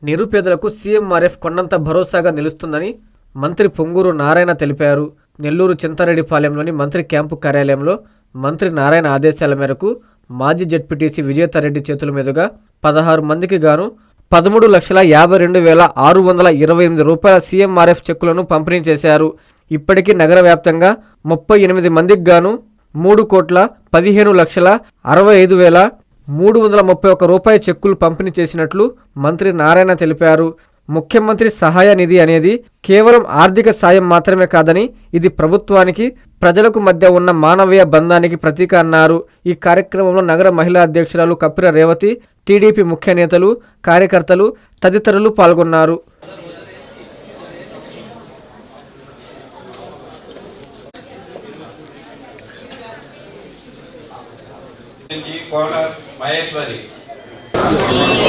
నిరుపేదలకు సీఎంఆర్ఎఫ్ కొండంత భరోసాగా నిలుస్తుందని మంత్రి పొంగూరు నారాయణ తెలిపారు. నెల్లూరు చింతారెడ్డిపాలెంలోని మంత్రి క్యాంపు కార్యాలయంలో మంత్రి నారాయణ ఆదేశాల మేరకు మాజీ జెడ్పీటీసీ విజేతారెడ్డి చేతుల మీదుగా 16 మందికి గాను 13,52,628 రూపాయల సీఎంఆర్ఎఫ్ చెక్కులను పంపిణీ చేశారు. ఇప్పటికీ నగర వ్యాప్తంగా 38 మందికి గాను 3,15,65,331 రూపాయల చెక్కులు పంపిణీ చేసినట్లు మంత్రి నారాయణ తెలిపారు. ముఖ్యమంత్రి సహాయ నిధి అనేది కేవలం ఆర్థిక సాయం మాత్రమే కాదని ఇది ప్రభుత్వానికి ప్రజలకు మధ్య ఉన్న మానవీయ బంధానికి ప్రతీక అన్నారు. ఈ కార్యక్రమంలో నగర మహిళా అధ్యక్షురాలు కప్పిర రేవతి, టీడీపీ ముఖ్య నేతలు, కార్యకర్తలు తదితరులు పాల్గొన్నారు.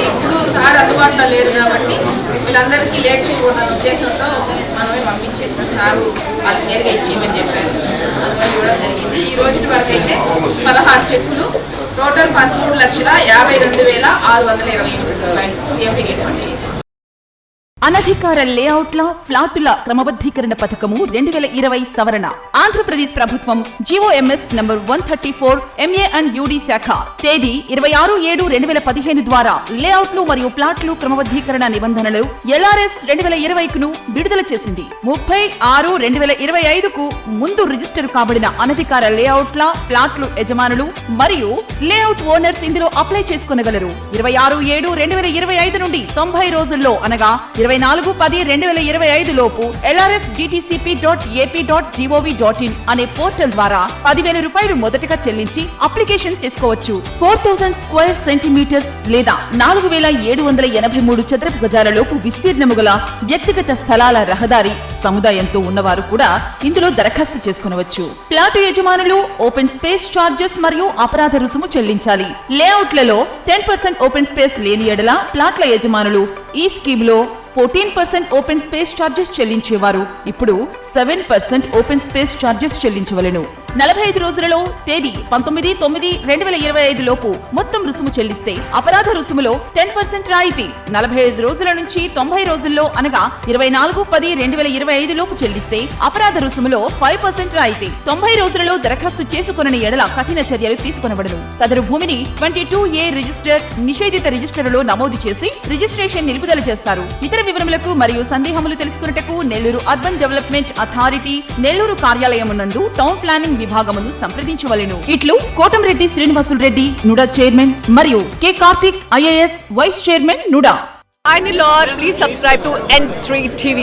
ఇప్పుడు సార్ అందుబాటులో లేరు కాబట్టి వీళ్ళందరికీ లేట్ చేయకూడదని ఉద్దేశంతో మనమే పంపించేసాం. సారు వాళ్ళకి నేరుగా ఇచ్చేయమని చెప్పారు. అందువల్ల ఇవ్వడం జరిగింది. ఈ రోజు వరకు అయితే 16 చెక్కులు, టోటల్ 13,52,628 రూపాయలు సీఎంపీకి పంపించేసాం. అనధికార లేఅవుట్ల ఫ్లాటుల క్రమబద్ధీకరణ పథకము 2020 సవరణ. ఆంధ్రప్రదేశ్ ప్రభుత్వం GOMS number 134 MA and UD శాఖ తేదీ 26/7/2015 ద్వారా లేఅవుట్లు మరియు ప్లాట్లు క్రమబద్ధీకరణ నిబంధనలు LRS 2020ను విడుదల చేసింది. 30/6/2025కు ముందు రిజిస్టర్ కాబడిన అనధికార లేఅవుట్ల ప్లాట్లు యజమానులు మరియు లేఅవుట్ ఓనర్స్ ఇందులో అప్లై చేసుకొనగలరు. 26/7/2025 నుండి 90 రోజుల్లో అనగా 24/10/2025 లోపు lrsdtcp.ap.gov.in అనే పోర్టల్ ద్వారా 10,000 రూపాయలు మొదటగా చెల్లించి అప్లికేషన్ చేసుకోవచ్చు. 4000 స్క్వేర్ సెంటీమీటర్స్ లేదా 4,783 చదరపు గజాల లోపు విస్తీర్ణము గల వ్యక్తిగత స్థలాల రహదారి సముదాయంతో ఉన్నవారు కూడా ఇందులో దరఖాస్తు చేసుకునవచ్చు. ప్లాటు యజమానులు ఓపెన్ స్పేస్ చార్జెస్ మరియు అపరాధ రుసుము చెల్లించాలి. లేఅవుట్లలో 10% ఓపెన్ స్పేస్ లేని ఎడల ప్లాట్ల యజమానులు ఈ స్కీమ్ లో 14% ఓపెన్ స్పేస్ చార్జెస్ చెల్లించేవారు ఇప్పుడు 7% ఓపెన్ స్పేస్ చార్జెస్ చెల్లించవలెను. 45 రోజులలో తేదీ 19/9/2025 లోపు మొత్తం రుసుము చెల్లిస్తే అపరాధ రుసుములో 10% రాయితీ. 45 రోజుల నుంచి 90 రోజుల్లో అనగా 24/10/2025 లోపు చెల్లిస్తే అపరాధ రుసుములో 5% రాయితీ. 90 రోజులలో దరఖాస్తు చేసుకుని ఎడల కఠిన చర్యలు తీసుకొనబడును. సదరు భూమిని 22A రిజిస్టర్ నిషేధిత రిజిస్టర్లో నమోదు చేసి రిజిస్ట్రేషన్ నిలుపుదల చేస్తారు. ఇతర వివరములకు మరియు సందేహములు తెలుసుకున్నటకు Nellore urban development authority Nellore కార్యాలయమునందు టౌన్ ప్లానింగ్ విభాగమును సంప్రదించవలెను. ఇట్లు కోటంరెడ్డి శ్రీనివాసులు రెడ్డి, నుడా చైర్మన్, మరియు K Karthik IAS vice chairman, NUDA. Hi Nilor, please subscribe to N3 TV.